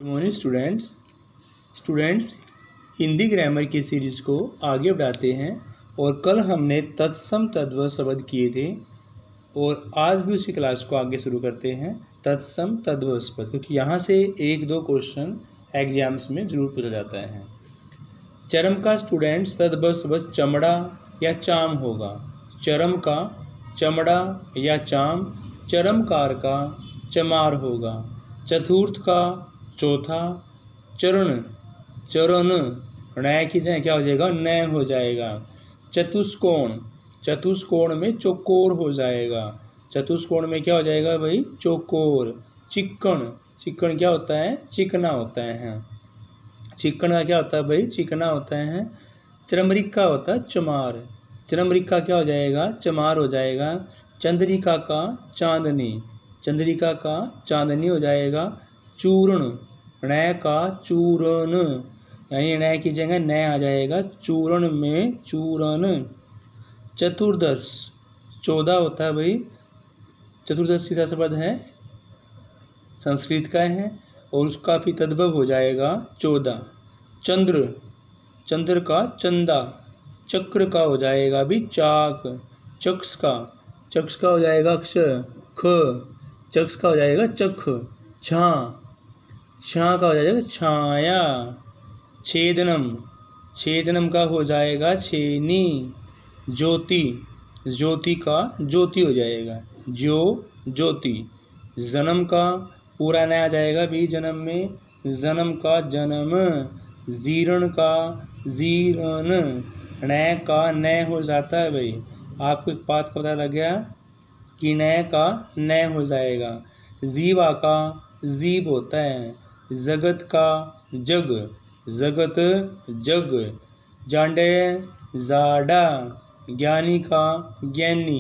Good morning students Hindi grammar की series को आगे बढ़ाते हैं। और कल हमने तत्सम तद्भव शब्द किए थे और आज भी उसी क्लास को आगे शुरू करते हैं तत्सम तद्भव शब्द, क्योंकि यहाँ से एक दो क्वेश्चन एग्जाम्स में जरूर पूछा जाता है। चरम का स्टूडेंट्स तद्भव शब्द चमड़ा या चाम होगा। चरम का चमड़ा या चाम, चरमकार का चमार होगा। चतुर्थ का चौथा, चरण चरण णय की जगह क्या हो जाएगा, नय हो जाएगा। चतुष्कोण, चतुष्कोण में चौकोर हो जाएगा। चतुष्कोण में क्या हो जाएगा भाई, चौकोर। चिक्कण, चिक्कण क्या होता है, चिकना होता है। चिक्कण का क्या होता है भाई, चिकना होता है। चरमरिका होता है चमार, चरमरिका क्या हो जाएगा, चमार हो जाएगा। चंद्रिका का चांदनी, चंद्रिका का चांदनी हो जाएगा। चूर्ण, णय का चूरण, यानी णय की जगह नय आ जाएगा, चूरण में चूरन। चतुर्दश 14 होता है भाई। चतुर्दश किसका शब्द है, संस्कृत का है और उसका भी तद्भव हो जाएगा 14। चंद्र, चंद्र का चंदा। चक्र का हो जाएगा भी चाक। चक्ष का हो जाएगा क्ष ख। चक्ष का हो जाएगा चख। छां का हो जाएगा छाया। छेदनम, छेदनम का हो जाएगा छेनी। ज्योति, ज्योति का ज्योति हो जाएगा ज्योति। जन्म का पूरा नया आ जाएगा भी जन्म में, जन्म का जन्म। जीर्ण का जीर्ण, नय का नय हो जाता है भाई। आपको एक बात का पता लग गया कि नय का नय हो जाएगा। जीवा का जीव होता है। जगत का जग, जगत जग। जांडे जाडा। ज्ञानी का ज्ञानी,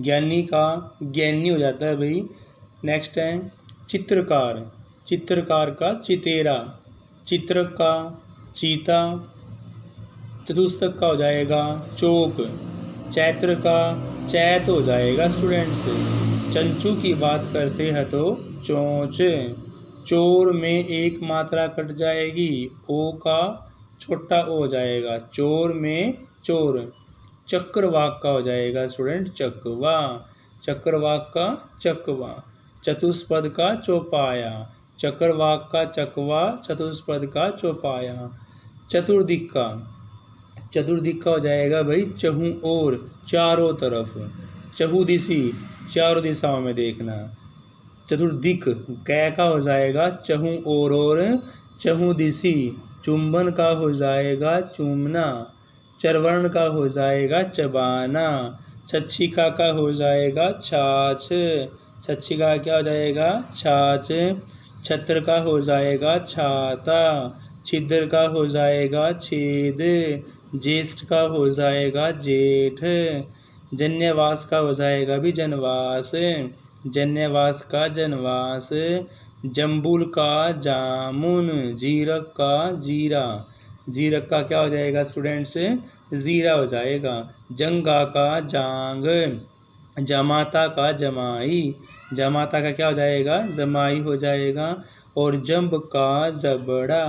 ज्ञानी का ज्ञानी हो जाता है भाई। नेक्स्ट है चित्रकार, चित्रकार का चितेरा। चित्रक का चीता। चतुष्टक का हो जाएगा चौक। चैत्र का चैत हो जाएगा स्टूडेंट्स। चंचू की बात करते हैं तो चोंच। चोर में एक मात्रा कट जाएगी, ओ का छोटा ओ हो जाएगा, चोर में चोर। चक्रवाक का हो जाएगा स्टूडेंट चकवा। चक्रवाक का चकवा। चतुष्पद का चौपाया। चक्रवाक का चकवा, चतुष्पद का चौपाया। चतुर्दिक का, चतुर्दिक का हो जाएगा भाई चहु ओर, चारों तरफ। चहुदिशी, चारों दिशाओं में देखना। चतुर्दिक कै का हो जाएगा चहु ओर और चहुदिशी। चुंबन का हो जाएगा चूमना। चरवर्ण का हो जाएगा चबाना। छच्छिका का हो जाएगा छाछ। छच्छिका का क्या हो जाएगा, छाछ। छत्र का हो जाएगा छाता। छिद्र का हो जाएगा छेद। ज्येष्ठ का हो जाएगा जेठ। जन्यवास का हो जाएगा भी जनवास। जन्यवास का जनवास। जम्बूल का जामुन। जीरक का जीरा। जीरक का क्या हो जाएगा स्टूडेंट्स, जीरा हो जाएगा। जंगा का जांग। जमाता का जमाई। जमाता का क्या हो जाएगा, जमाई हो जाएगा। और जंब का जबड़ा।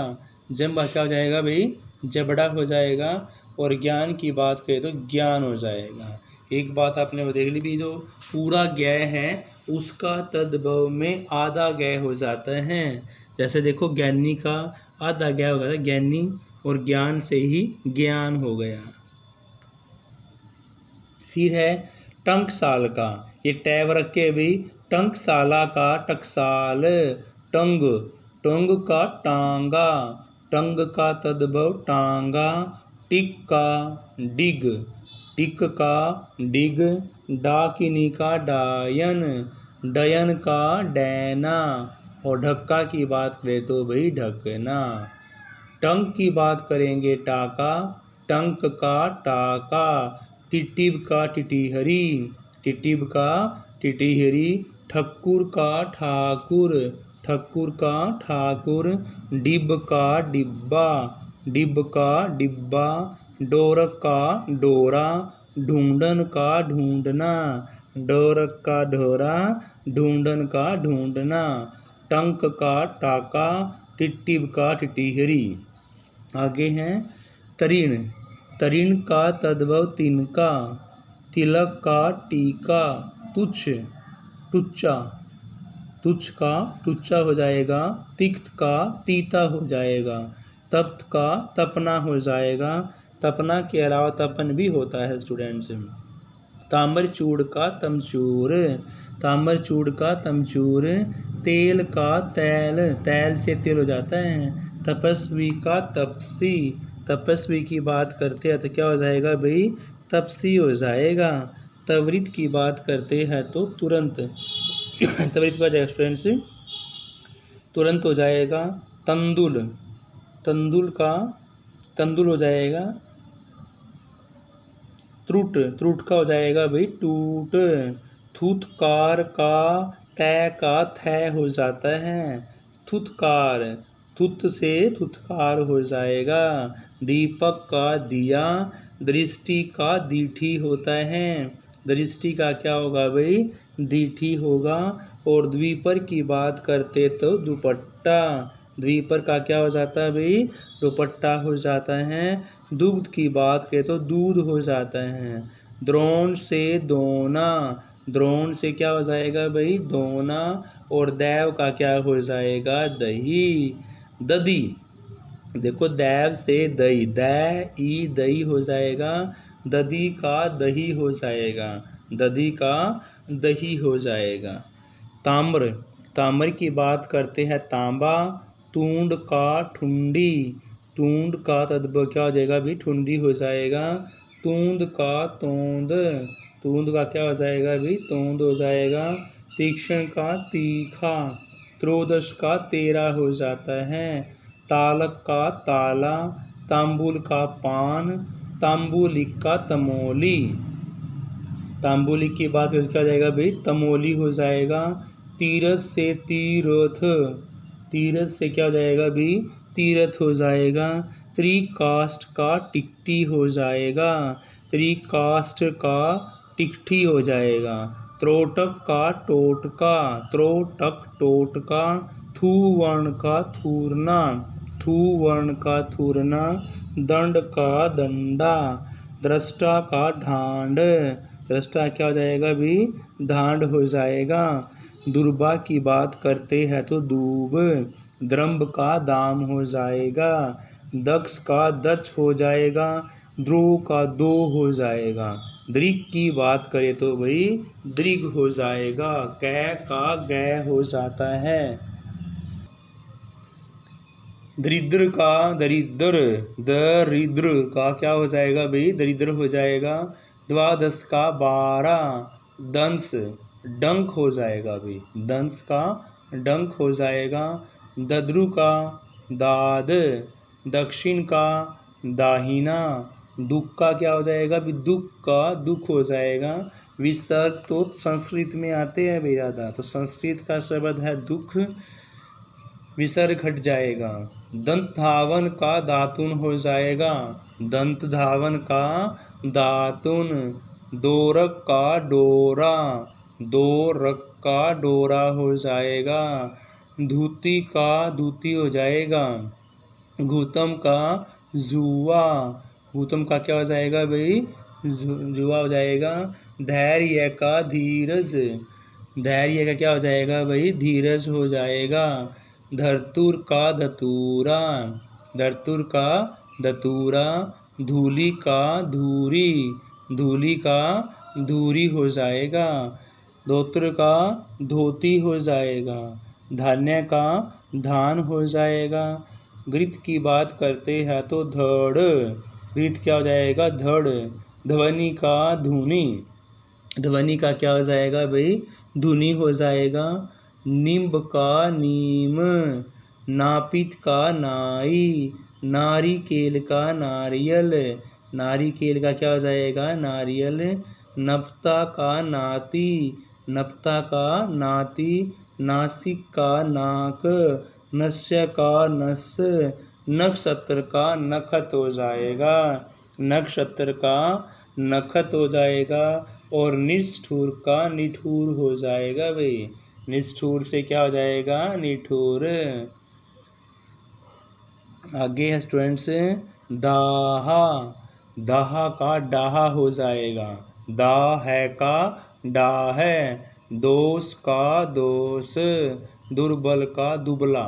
जंब क्या हो जाएगा भाई, जबड़ा हो जाएगा। और ज्ञान की बात करें तो ज्ञान हो जाएगा। एक बात आपने वो देख ली भी, जो पूरा ज्ञ है उसका तद्भव में आधा ज्ञ हो जाता है। जैसे देखो ज्ञानी का आधा ज्ञ हो गया, ज्ञानी, और ज्ञान से ही ज्ञान हो गया। फिर है टंकसाल का, ये टैब रख के भी। टंकसाला का टकसाल। टंग, टंग का टांगा। टंग का तद्भव टांगा। टिक का डिग। टिक का डिग। डाकिनी का डायन। डयन का डैना। और ढक्का की बात करें तो भाई ढकना। टंक की बात करेंगे टाका। टंक का टाका। टिटिब का टिटिहरी। टिटिब का टिटिहरी। ठक्कुर का ठाकुर। ठक्कुर का ठाकुर। डिब का डिब्बा। डिब का डिब्बा। डोरक का डोरा। ढूंढन का ढूंढना। डोरक का ढोरा। ढूंढन का ढूंढना। टंक का टाका। टिट्टिब का टिटिहरी। आगे हैं तरीण, तरीण का तद्भव तिनका, तिलक का टीका, तुच्छ टुच्चा, तुच्छ का टुच्चा हो जाएगा, तिक्त का तीता हो जाएगा, तप्त का तपना हो जाएगा। तपना के अलावा तपन भी होता है स्टूडेंट्स। ताम्रचूड़ का तमचूर, ताम्रचूड़ का तमचूर, तेल का तैल, तैल से तेल हो जाता है। तपस्वी का तपसी, तपस्वी की बात करते हैं तो क्या हो जाएगा भाई, तपसी हो जाएगा। त्वरित की बात करते हैं तो तुरंत, त्वरित का जाएगा स्टूडेंट्स, तुरंत हो जाएगा। तंदुल, तंदुल का तंदुल हो जाएगा। त्रुट, त्रुट का हो जाएगा भाई टूट। थुतकार का तय का थय हो जाता है, थुतकार, थुत से थुतकार हो जाएगा। दीपक का दिया, दृष्टि का दीठी होता है, दृष्टि का क्या होगा भाई, दीठी होगा। और द्विपर की बात करते तो दुपट्टा, द्विपर का क्या हो जाता है भाई, दुपट्टा हो जाता है। दुग्ध की बात करें तो दूध हो जाता है। द्रोण से दोना, द्रोण से क्या हो जाएगा भाई, दोना। और दैव का क्या हो जाएगा, दही। दधी, देखो दैव से दही, दही दही हो जाएगा, दधी का दही हो जाएगा, दधी का दही हो जाएगा। ताम्र, ताम्र की बात करते हैं तांबा, तूंड का ठुंडी, तूंड का तद्भव क्या हो जाएगा भी, ठुंडी हो जाएगा। तूंद का तोंद, तूंद का क्या हो जाएगा भी, तोंद हो जाएगा। तीक्ष्ण का तीखा, त्रयोदश का 13 हो जाता है। तालक का ताला, तांबुल का पान, तांबुलिक का तमोली, तांबुलिक की बात क्या हो जाएगा भाई, तमोली हो जाएगा। तीरथ से तीरथ, तीरथ से क्या हो जाएगा भी, तीरथ हो जाएगा। त्रिकाष्ठ का टिकटी हो जाएगा, त्रिकाष्ठ का टिकटी हो जाएगा। त्रोटक का टोटका, त्रोटक टोटका। थू वर्ण का थूरना, थू वर्ण का थूरना। दंड का दंडा, दृष्टा का ढांड, दृष्टा क्या हो जाएगा भी, धांड हो जाएगा। दुर्बा की बात करते हैं तो दूब, द्रंभ का दाम हो जाएगा। दक्ष का दक्ष हो जाएगा, द्रोह का दो हो जाएगा। दृग की बात करें तो भाई दृग हो जाएगा, कै का गै हो जाता है। दरिद्र का दरिद्र, दरिद्र का क्या हो जाएगा भाई, दरिद्र हो जाएगा। द्वादश का 12, दंश डंक हो जाएगा भाई, दंश का डंक हो जाएगा। दद्रु का दाद, दक्षिण का दाहिना। दुख का क्या हो जाएगा भी, दुख का दुख हो जाएगा। विसर्ग तो संस्कृत में आते हैं भाई ज़्यादा, तो संस्कृत का शब्द है दुख, विसर्ग हट जाएगा। दंत धावन का दातुन हो जाएगा, दंत धावन का दातुन। दोरक का डोरा, दोरक का डोरा हो जाएगा। धूती का धूती हो जाएगा। घूतम का जुआ, घूतम का क्या हो जाएगा भाई, जुआ हो जाएगा। धैर्य का धीरज, धैर्य का क्या हो जाएगा भाई, धीरज हो जाएगा। धरतुर का धतूरा, धरतुर का धतूरा। धूली का धूरी, धूली का धूरी हो जाएगा। धोत्र का धोती हो जाएगा। धान्य का धान हो जाएगा। घृत की बात करते हैं तो धड़, घृत क्या हो जाएगा, धड़। ध्वनि का धुनी, ध्वनि का क्या हो जाएगा भाई, धुनी हो जाएगा। निम्ब का नीम, नापित का नाई, नारिकेल का नारियल, नारिकेल का क्या हो जाएगा, नारियल। नपता का नाती, नपता का नाती। नासिक का नाक, नस्य का नस। नक्षत्र का नखत हो जाएगा, नक्षत्र का नखत हो जाएगा। और निष्ठुर का निठुर हो जाएगा भाई, निष्ठुर से क्या हो जाएगा, निठुर। आगे है स्टूडेंट्स दाहा, दाहा का डाहा हो जाएगा, दा है का डा है, दोष का दोष, दुर्बल का दुबला,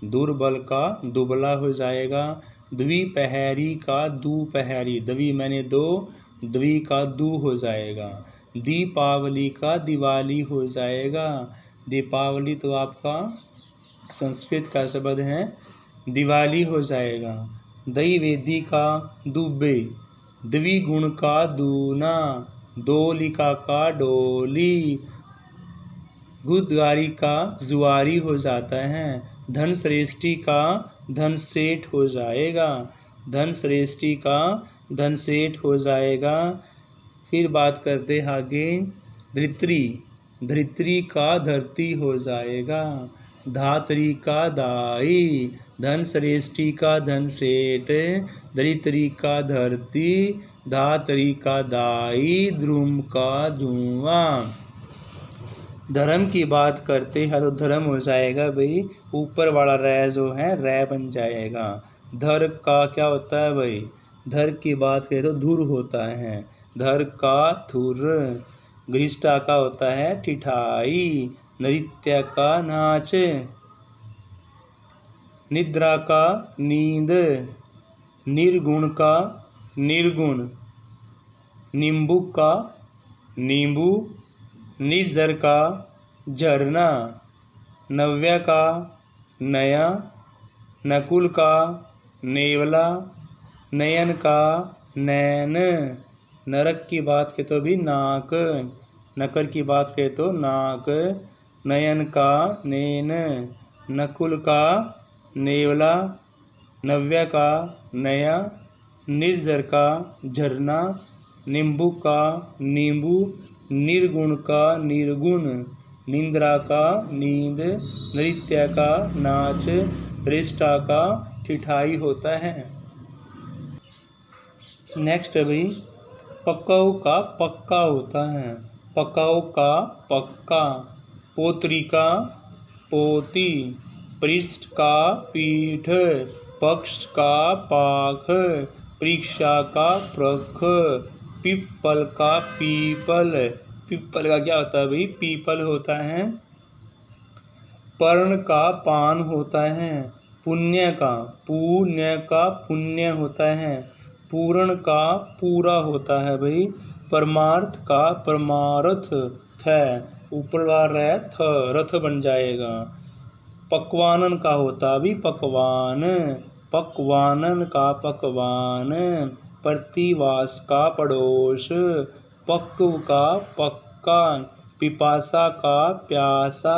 दुर्बल का दुबला हो जाएगा, द्विपहरी का दुपहरी, द्वि मैंने दो, द्वि का दू हो जाएगा, दीपावली का दिवाली हो जाएगा, दीपावली तो आपका संस्कृत का शब्द है, दिवाली हो जाएगा, दैवेदी का दुबे, द्विगुण का दूना, दोलिका का डोली, गुदगारी का जुआरी हो जाता है, धन श्रेष्ठी का धन सेठ हो जाएगा, धन श्रेष्ठी का धन सेठ हो जाएगा। फिर बात करते हैं आगे, धरित्री, धरित्री का धरती हो जाएगा, धात्री का दाई, धन श्रेष्ठी का धन सेठ, धरित्री का धरती, धात्री का दाई, ध्रुम का धुआं। धर्म की बात करते हैं तो धर्म हो जाएगा भाई, ऊपर वाला रै जो है रै बन जाएगा। धर का क्या होता है भाई, धर की बात करें तो धुर होता है, धर का धुर। गृष्टा का होता है ठिठाई, नृत्य का नाच, निद्रा का नींद, निर्गुण का निर्गुण, नींबू का नींबू, निर्जर का झरना, नव्या का नया, नकुल का नेवला, नयन का नैन, नरक की बात करें तो भी नाक, नकर की बात करें तो नाक, नयन का नैन, नकुल का नेवला, नव्या का नया, निर्जर का झरना, नींबू का नींबू, निर्गुण का निर्गुण, निंद्रा का नींद, नृत्य का नाच, रिष्टा का ठिठाई होता है। नेक्स्ट है भाई, पकाऊ का पक्का होता है, पकाऊ का पक्का, पोत्री का पोती, पृष्ठ का पीठ, पक्ष का पाख, परीक्षा का प्रख, पिप्पल का पीपल, पिप्पल का क्या होता है भाई, पीपल होता है। पर्ण का पान होता है, पुण्य का पुण्य होता है, पूर्ण का पूरा होता है भाई, परमार्थ का परमार्थ थ, ऊपर वाला थ रथ बन जाएगा। पकवानन का होता भी पकवान, पकवानन का पकवान, प्रतिवास का पड़ोस, पक्व का पक्का, पिपासा का प्यासा,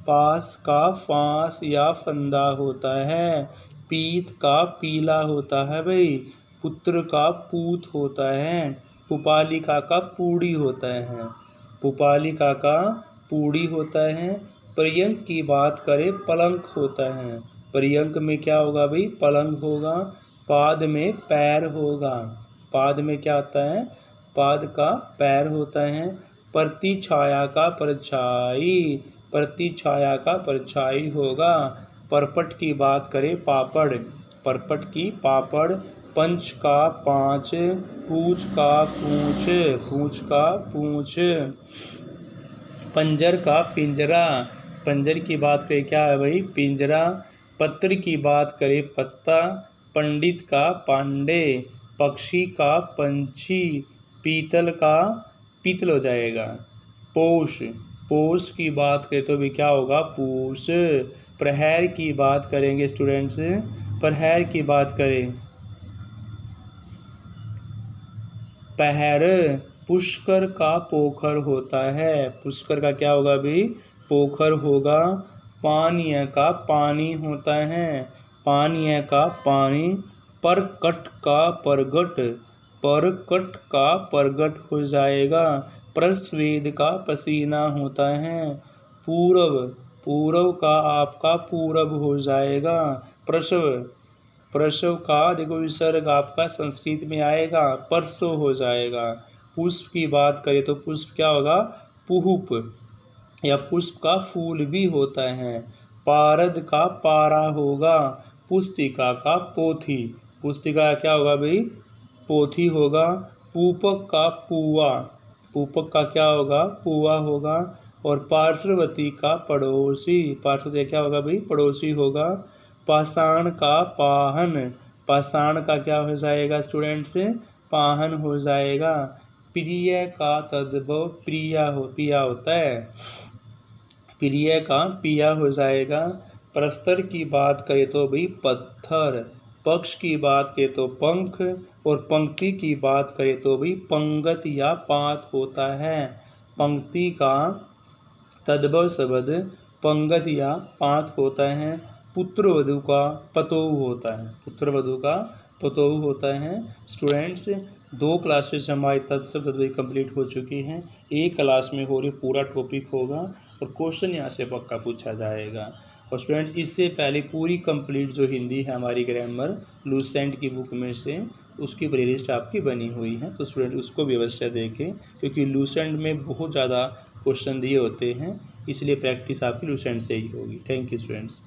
पास का फांस या फंदा होता है, पीत का पीला होता है भाई, पुत्र का पूत होता है, पुपालिका का पूड़ी होता है, पुपालिका का पूड़ी होता है। पर्यंक की बात करें पलंक होता है, पर्यंक में क्या होगा भाई, पलंग होगा। पाद में पैर होगा, पाद में क्या आता है, पाद का पैर होता है। प्रतिछाया का परछाई, प्रतिछाया का परछाई होगा। परपट की बात करें पापड़, परपट की पापड़। पंच का पाँच, पूछ का पूछ, पूछ का पूछ। पंजर का पिंजरा, पंजर की बात करें क्या है भाई, पिंजरा। पत्र की बात करें पत्ता, पंडित का पांडे, पक्षी का पंछी, पीतल का पीतल हो जाएगा। पोष, पोष की बात करें तो भी क्या होगा, पूष। प्रहर की बात करेंगे स्टूडेंट्स, प्रहर की बात करें पहर। पुष्कर का पोखर होता है, पुष्कर का क्या होगा भाई, पोखर होगा। पानीय का पानी होता है, पानीय का पानी। परकट का परगट, परकट का परगट हो जाएगा। प्रस्वेद का पसीना होता है। पूरब, पूरब का आपका पूरब हो जाएगा। प्रसव, प्रसव का देखो विसर्ग आपका संस्कृत में आएगा, परसों हो जाएगा। पुष्प की बात करें तो पुष्प क्या होगा, पुहुप, या पुष्प का फूल भी होता है। पारद का पारा होगा। पुस्तिका का पोथी, पुस्तिका क्या होगा भाई, पोथी होगा। पूपक का पुआ, पूपक का क्या होगा, पुआ होगा। और पार्श्ववर्ती का पड़ोसी, पार्श्ववर्ती क्या होगा भाई, पड़ोसी होगा। पाषाण का पाहन, पाषाण का क्या हो जाएगा स्टूडेंट्स, पाहन हो जाएगा। प्रिय का तद्भव प्रिया पिया होता है, प्रिय का पिया हो जाएगा। प्रस्तर की बात करें तो भाई पत्थर, पक्ष की बात करें तो पंख, और पंक्ति की बात करें तो भाई पंगत या पात होता है। पंक्ति का तद्भव शब्द पंगत या पात होता है। पुत्रवधू का पतोहू होता है, पुत्रवधू का पतोहू होता है। स्टूडेंट्स 2 क्लासेस हमारी तत्सव तद्वय कंप्लीट हो चुकी हैं। एक क्लास में हो रही पूरा टॉपिक होगा और क्वेश्चन यहाँ से पक्का पूछा जाएगा। और स्टूडेंट्स इससे पहले पूरी कंप्लीट जो हिंदी है हमारी ग्रामर लूसेंट की बुक में से, उसकी प्लेलिस्ट आपकी बनी हुई है, तो स्टूडेंट उसको भी अवश्य देखें, क्योंकि लूसेंट में बहुत ज़्यादा क्वेश्चन दिए होते हैं, इसलिए प्रैक्टिस आपकी लूसेंट से ही होगी। Thank you students.